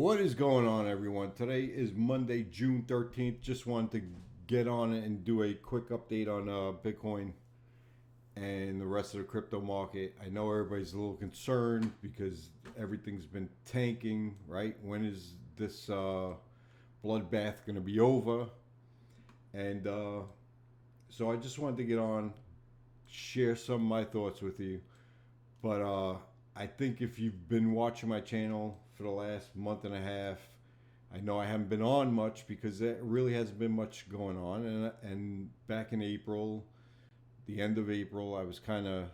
What is going on, everyone? Today is Monday, June 13th. Just wanted to get on it and do a quick update on Bitcoin and the rest of the crypto market. I know everybody's a little concerned because everything's been tanking, right? When is this bloodbath going to be over? And so I just wanted to get on, share some of my thoughts with you. But I think if you've been watching my channel for the last month and a half, I know I haven't been on much because there really hasn't been much going on. And back in April, the end of April, I was kind of,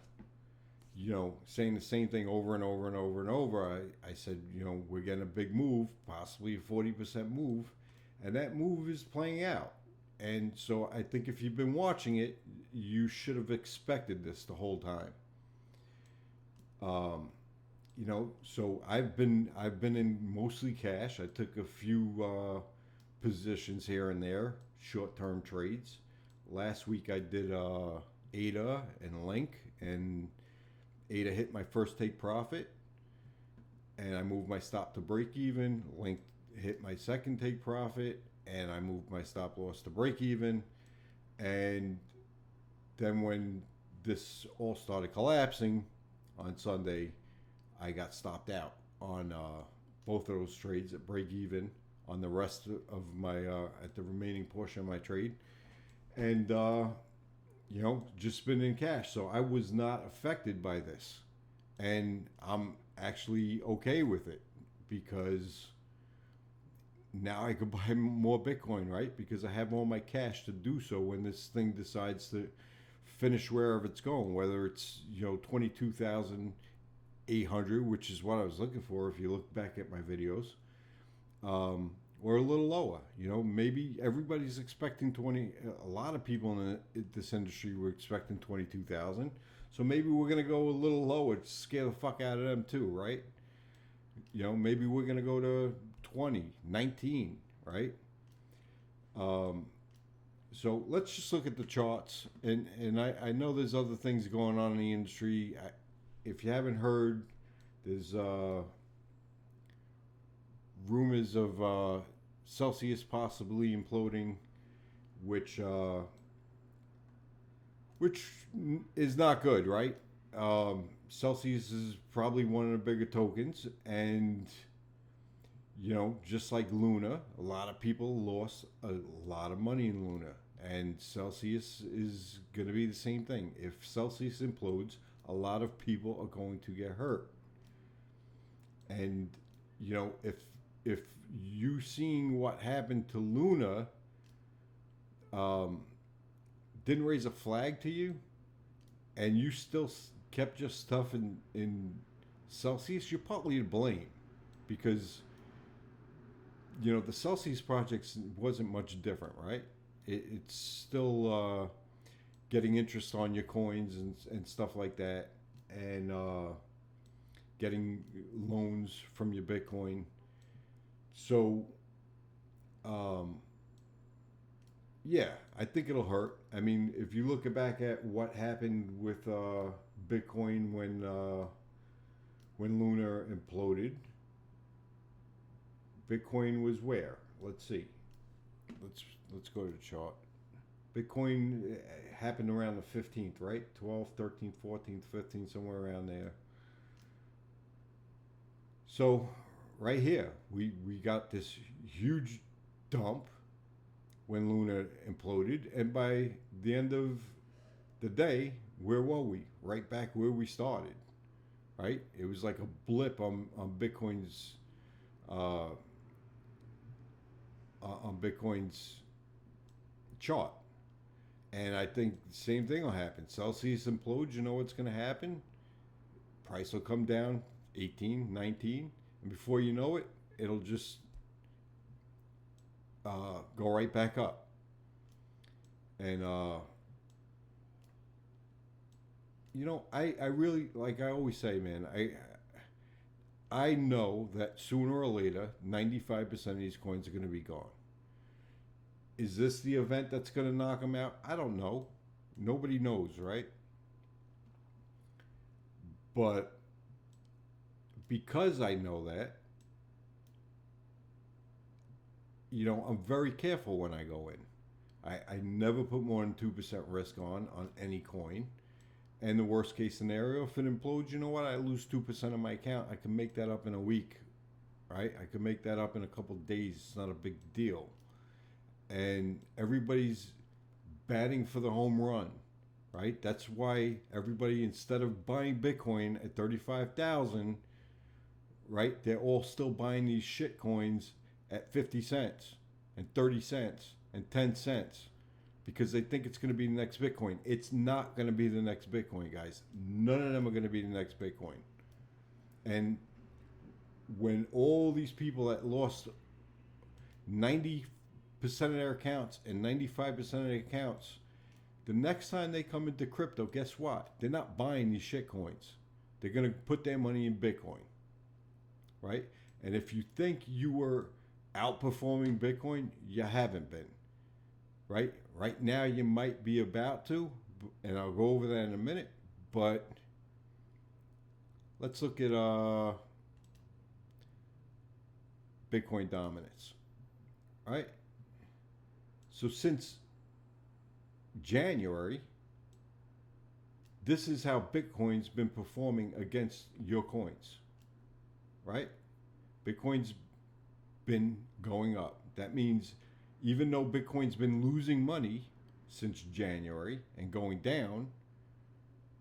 saying the same thing over and over and over and over. I said, we're getting a big move, possibly a 40% move. And that move is playing out. And so I think if you've been watching it, you should have expected this the whole time. So I've been in mostly cash. I took a few positions here and there, short-term trades. Last week I did ADA and Link, and ADA hit my first take profit, and I moved my stop to break even. Link hit my second take profit, and I moved my stop loss to break even. And then when this all started collapsing on Sunday, I got stopped out on both of those trades at break even on the rest of my at the remaining portion of my trade, and just been in cash. So I was not affected by this, and I'm actually okay with it because now I could buy more Bitcoin, right? Because I have all my cash to do so when this thing decides to finish wherever it's going, whether it's 22,800, which is what I was looking for if you look back at my videos, or a little lower. Maybe everybody's expecting 20. A lot of people in this industry were expecting 22,000, so maybe we're gonna go a little lower to scare the fuck out of them too, right? Maybe we're gonna go to 20, 19, right? So let's just look at the charts, and I know there's other things going on in the industry. If you haven't heard, there's rumors of Celsius possibly imploding, which is not good, right? Celsius is probably one of the bigger tokens, and just like Luna, a lot of people lost a lot of money in Luna. And Celsius is going to be the same thing. If Celsius implodes, a lot of people are going to get hurt. And if you seeing what happened to Luna didn't raise a flag to you, and you still kept your stuff in Celsius, you're partly to blame, because the Celsius project wasn't much different, right? It's still getting interest on your coins and stuff like that, and getting loans from your Bitcoin. So, yeah, I think it'll hurt. I mean, if you look back at what happened with Bitcoin when Luna imploded, Bitcoin was where? Let's see. Let's go to the chart. Bitcoin happened around the 15th, right? 12th, 13th, 14th, 15th, somewhere around there. So right here, we got this huge dump when Luna imploded, and by the end of the day, where were we? Right back where we started, right? It was like a blip on Bitcoin's chart. And I think the same thing will happen. Celsius implodes, you know what's going to happen? Price will come down 18, 19, and before you know it, it'll just go right back up. And I really, like I always say, man, I know that sooner or later 95% of these coins are going to be gone. Is this the event that's going to knock them out? I don't know. Nobody knows, right? But because I know that, I'm very careful when I go in. I never put more than 2% risk on any coin. And the worst case scenario, if it implodes, you know what? I lose 2% of my account. I can make that up in a week, right? I can make that up in a couple of days. It's not a big deal. And everybody's batting for the home run, right? That's why everybody, instead of buying Bitcoin at 35,000, right, they're all still buying these shit coins at 50 cents and 30 cents and 10 cents because they think it's going to be the next Bitcoin. It's not going to be the next Bitcoin, guys. None of them are going to be the next Bitcoin. And when all these people that lost 90% of their accounts and 95% of their accounts, the next time they come into crypto, guess what? They're not buying these shit coins. They're going to put their money in Bitcoin, right? And if you think you were outperforming Bitcoin, you haven't been, right? Right now, you might be about to, and I'll go over that in a minute, but let's look at Bitcoin dominance, right? So since January, this is how Bitcoin's been performing against your coins, right? Bitcoin's been going up. That means even though Bitcoin's been losing money since January and going down,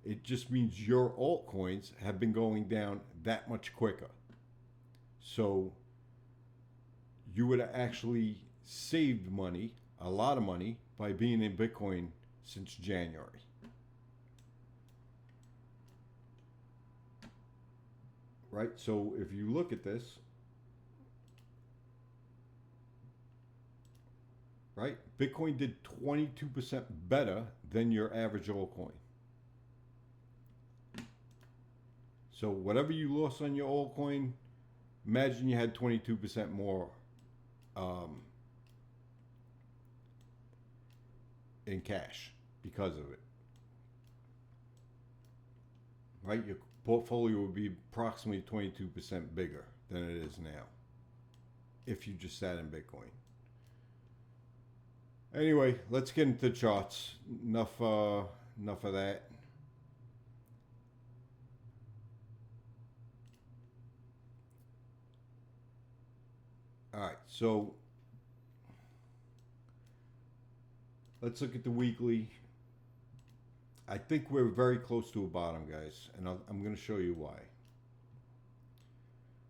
it just means your altcoins have been going down that much quicker. So you would have actually saved money, a lot of money, by being in Bitcoin since January. Right? So if you look at this, right? Bitcoin did 22% better than your average altcoin. So whatever you lost on your altcoin, imagine you had 22% more in cash because of it. Right? Your portfolio would be approximately 22% bigger than it is now if you just sat in Bitcoin. Anyway, let's get into the charts. Enough of that. All right, so let's look at the weekly. I think we're very close to a bottom, guys, and I'm going to show you why.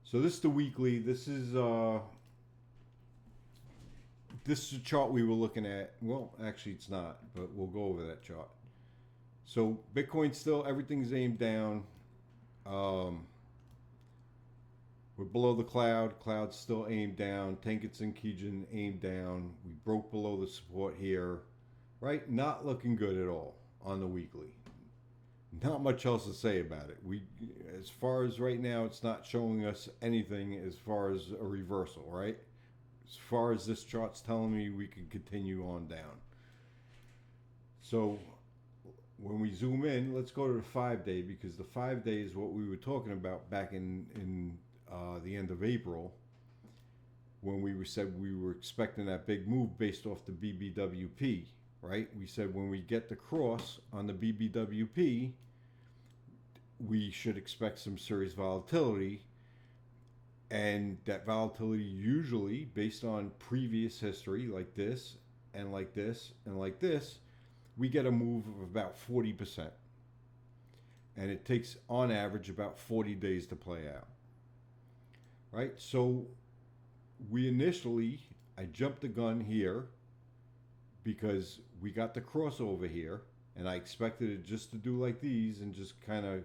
So this is the weekly. This is a chart we were looking at. Well, actually, it's not, but we'll go over that chart. So Bitcoin still, everything's aimed down. We're below the cloud. Cloud's still aimed down. Tenkits and Kijun aimed down. We broke below the support here. Right? Not looking good at all on the weekly. Not much else to say about it. As far as right now, it's not showing us anything as far as a reversal, right? As far as this chart's telling me, we can continue on down. So when we zoom in, let's go to the 5-day, because the 5-day is what we were talking about back in the end of April, when we said we were expecting that big move based off the BBWP, right? We said when we get the cross on the BBWP, we should expect some serious volatility. And that volatility usually, based on previous history, like this, and like this, and like this, we get a move of about 40%. And it takes, on average, about 40 days to play out. Right? So I jumped the gun here because we got the crossover here, and I expected it just to do like these and just kind of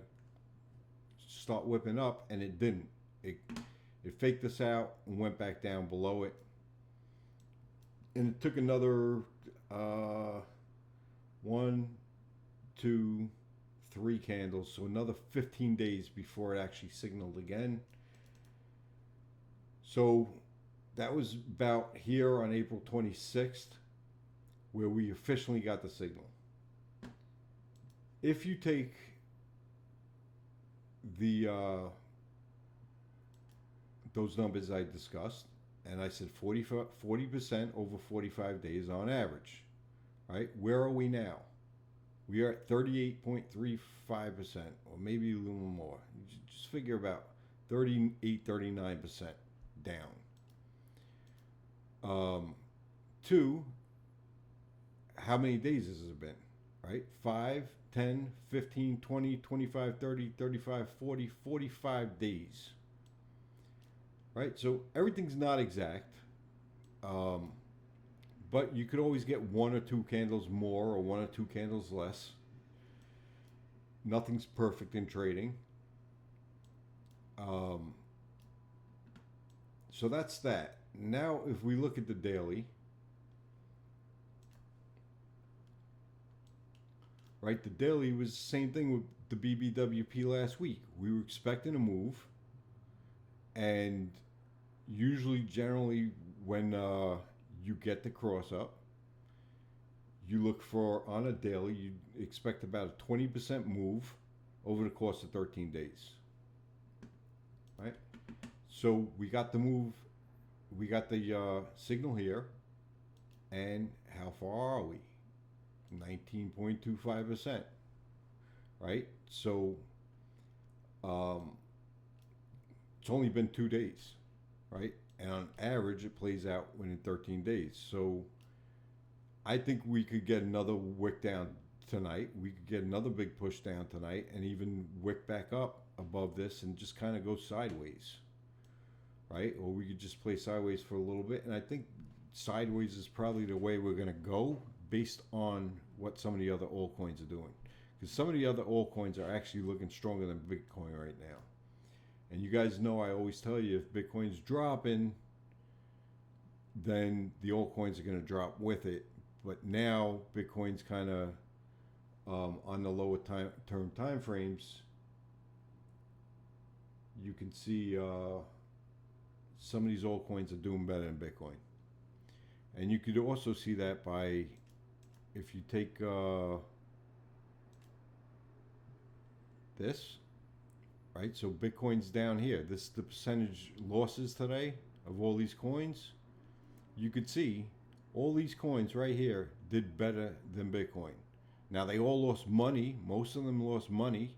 start whipping up, and it didn't. It faked us out and went back down below it. And it took another 1, 2, 3 candles, so another 15 days before it actually signaled again. So that was about here on April 26th where we officially got the signal. If you take the those numbers I discussed, and I said 40% over 45 days on average, right? Where are we now? We are at 38.35%, or maybe a little more. Just figure about 38, 39% down. Two, how many days has it been, right? 5, 10, 15, 20, 25, 30, 35, 40, 45 days, right? So everything's not exact, but you could always get one or two candles more or one or two candles less. Nothing's perfect in trading. So that's that. Now, if we look at the daily, right? The daily was the same thing with the BBWP last week. We were expecting a move, and usually, generally, when you get the cross up, you look for, on a daily, you expect about a 20% move over the course of 13 days, right? So we got the move, we got the signal here, and how far are we? 19.25%, right? So it's only been 2 days, right? And on average, it plays out within 13 days. So I think we could get another wick down tonight. We could get another big push down tonight and even wick back up above this and just kind of go sideways, right? Or we could just play sideways for a little bit. And I think sideways is probably the way we're going to go based on what some of the other altcoins are doing. Because some of the other altcoins are actually looking stronger than Bitcoin right now. And you guys know I always tell you, if Bitcoin's dropping, then the altcoins are going to drop with it. But now Bitcoin's kind of on the lower term time frames. You can see some of these altcoins are doing better than Bitcoin. And you could also see that by, if you take this, right? So Bitcoin's down here. This is the percentage losses today of all these coins. You could see all these coins right here did better than Bitcoin. Now they all lost money. Most of them lost money,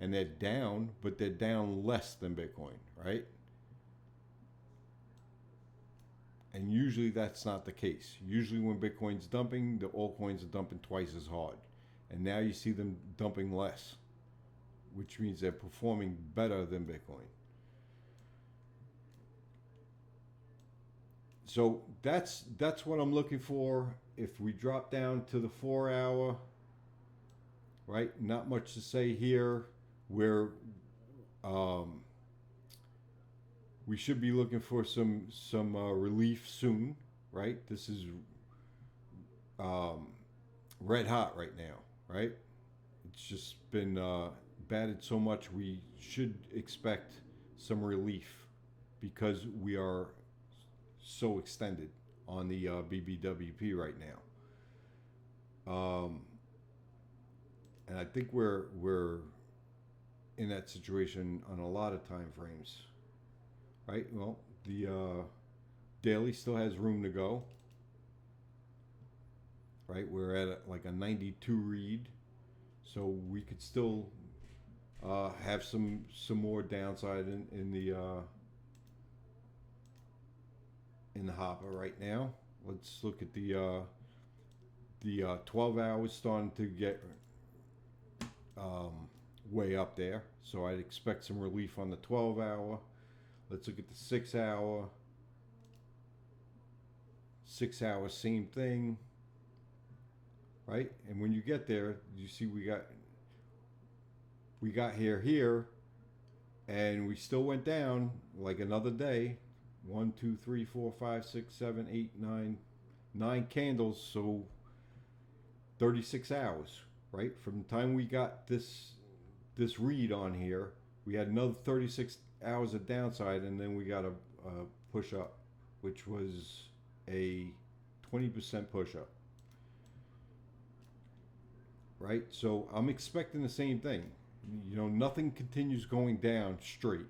and they're down, but they're down less than Bitcoin, right? And usually that's not the case. Usually when Bitcoin's dumping, the altcoins are dumping twice as hard. And now you see them dumping less, which means they're performing better than Bitcoin. So that's what I'm looking for. If we drop down to the 4 hour, right? Not much to say here. We should be looking for some relief soon, right? This is red hot right now, right? It's just been batted so much. We should expect some relief because we are so extended on the BBWP right now. And I think we're in that situation on a lot of time frames, right? Well, the daily still has room to go, right? We're at like a 92 read, so we could still have some more downside in the hopper right now. Let's look at the 12 hours starting to get way up there, so I'd expect some relief on the 12 hour. Let's look at the 6 hour. 6 hour, same thing, right? And when you get there, you see we got here, and we still went down like another day. 1, 2, 3, 4, 5, 6, 7, 8, 9 candles. So 36 hours, right? From the time we got this read on here, we had another 36 hours of downside, and then we got a push up, which was a 20% push up, right? So I'm expecting the same thing. You know, nothing continues going down straight.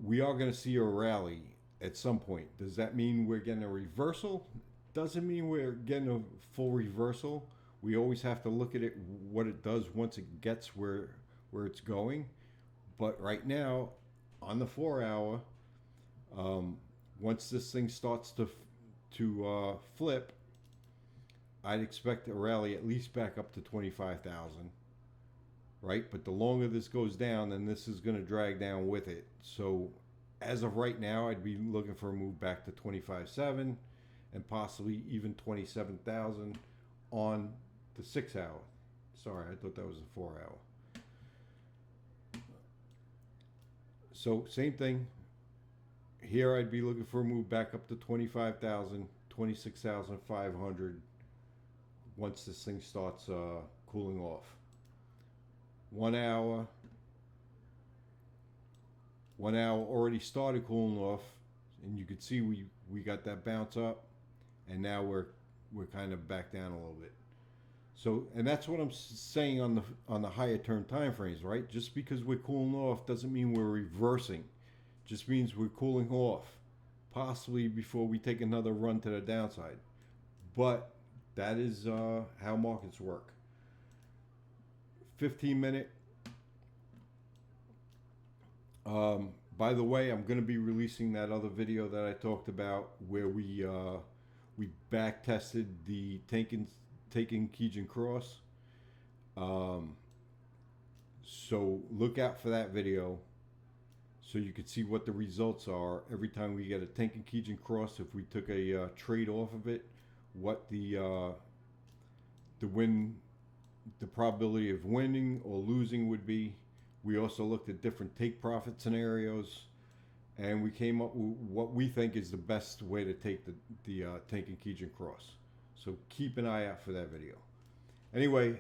We are going to see a rally at some point. Does that mean we're getting a reversal? Doesn't mean we're getting a full reversal. We always have to look at it, what it does once it gets where it's going. But right now, on the 4 hour, once this thing starts to flip, I'd expect a rally at least back up to 25,000, right? But the longer this goes down, then this is going to drag down with it. So as of right now, I'd be looking for a move back to 25.7 and possibly even 27,000 on the 6 hour. Sorry, I thought that was the 4 hour. So same thing. Here I'd be looking for a move back up to 25,000, 26,500 once this thing starts cooling off. 1 hour. 1 hour already started cooling off, and you could see we got that bounce up, and now we're kind of back down a little bit. So, and that's what I'm saying on the higher term time frames, right? Just because we're cooling off doesn't mean we're reversing. Just means we're cooling off, possibly before we take another run to the downside. But that is how markets work. 15-minute. By the way, I'm going to be releasing that other video that I talked about where we back tested the taking Keegan cross. So look out for that video, so you can see what the results are every time we get a Tenkan Keegan cross. If we took a trade off of it, what the probability of winning or losing would be. We also looked at different take profit scenarios, and we came up with what we think is the best way to take the Tenkan Keegan cross. So keep an eye out for that video. Anyway,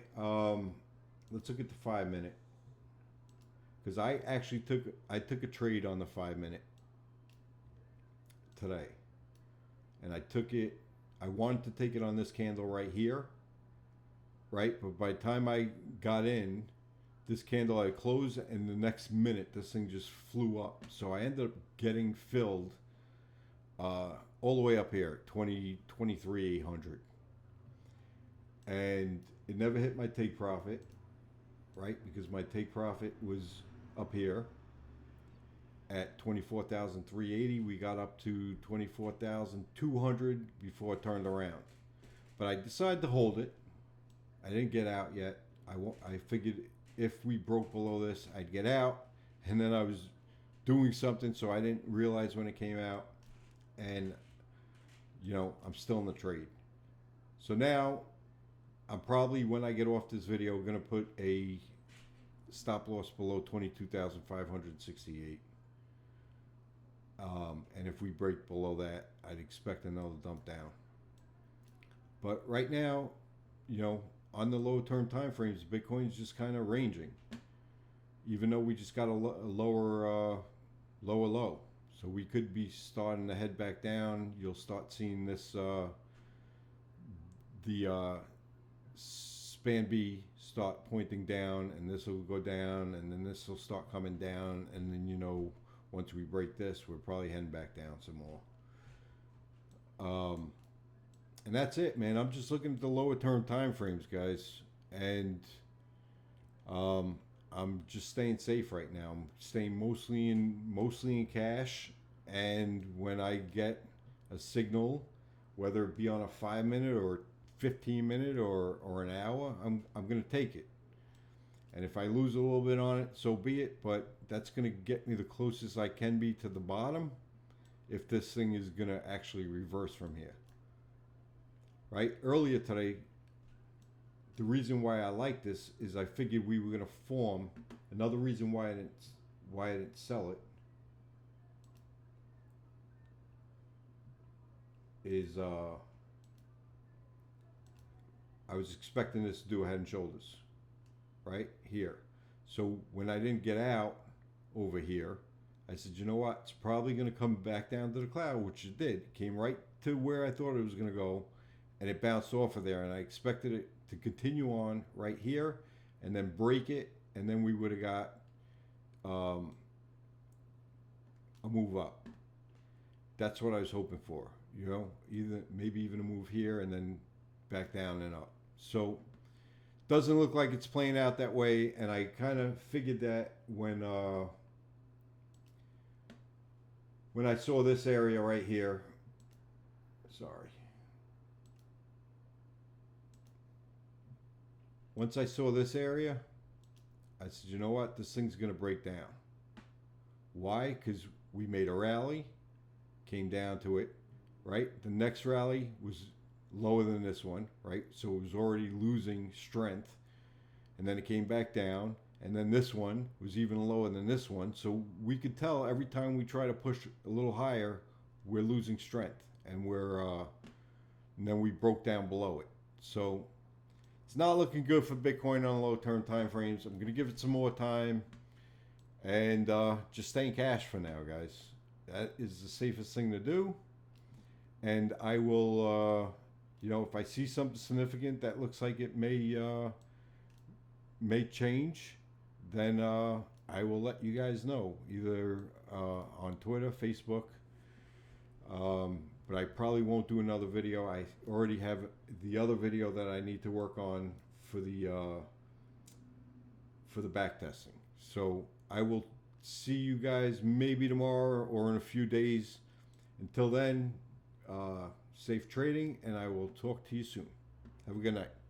let's look at the 5-minute, because I actually took a trade on the 5-minute today, and I took it. I wanted to take it on this candle right here, right? But by the time I got in, this candle had closed, and the next minute this thing just flew up. So I ended up getting filled all the way up here, 23,800, and it never hit my take profit, right? Because my take profit was up here at 24,380. We got up to 24,200 before it turned around, but I decided to hold it. I didn't get out yet. I figured if we broke below this, I'd get out, and then I was doing something, so I didn't realize when it came out, and I'm still in the trade. So now I'm probably, when I get off this video, going to put a stop loss below 22,568. And if we break below that, I'd expect another dump down. But right now, on the low term time frames, Bitcoin's just kind of ranging, even though we just got a lower low. So we could be starting to head back down. You'll start seeing this the span B start pointing down, and this will go down, and then this will start coming down, and then once we break this, we're probably heading back down some more. And that's it, man. I'm just looking at the lower term time frames, guys, and I'm just staying safe right now. I'm staying mostly in cash, and when I get a signal, whether it be on a 5-minute or 15-minute or an hour, I'm going to take it. And if I lose a little bit on it, so be it. But that's going to get me the closest I can be to the bottom, if this thing is going to actually reverse from here. Right? Earlier today, the reason why I like this is I figured we were going to form. Another reason why I didn't sell it is I was expecting this to do a head and shoulders right here. So when I didn't get out over here, I said, you know what? It's probably going to come back down to the cloud, which it did. It came right to where I thought it was going to go, and it bounced off of there. And I expected it to continue on right here and then break it, and then we would have got a move up. That's what I was hoping for. You know, either maybe even a move here and then back down and up. So doesn't look like it's playing out that way, and I kind of figured that when I saw this area right here. Sorry. Once I saw this area, I said, you know what? This thing's going to break down. Why? Because we made a rally, came down to it, right? The next rally was lower than this one, right? So it was already losing strength. And then it came back down. And then this one was even lower than this one. So we could tell every time we try to push a little higher, we're losing strength. And and then we broke down below it. So it's not looking good for Bitcoin on low-term time frames. I'm going to give it some more time. And just stay in cash for now, guys. That is the safest thing to do. And I will, if I see something significant that looks like it may change, then I will let you guys know, either on Twitter, Facebook. But I probably won't do another video. I already have the other video that I need to work on for the back testing. So I will see you guys maybe tomorrow or in a few days. Until then, safe trading, and I will talk to you soon. Have a good night.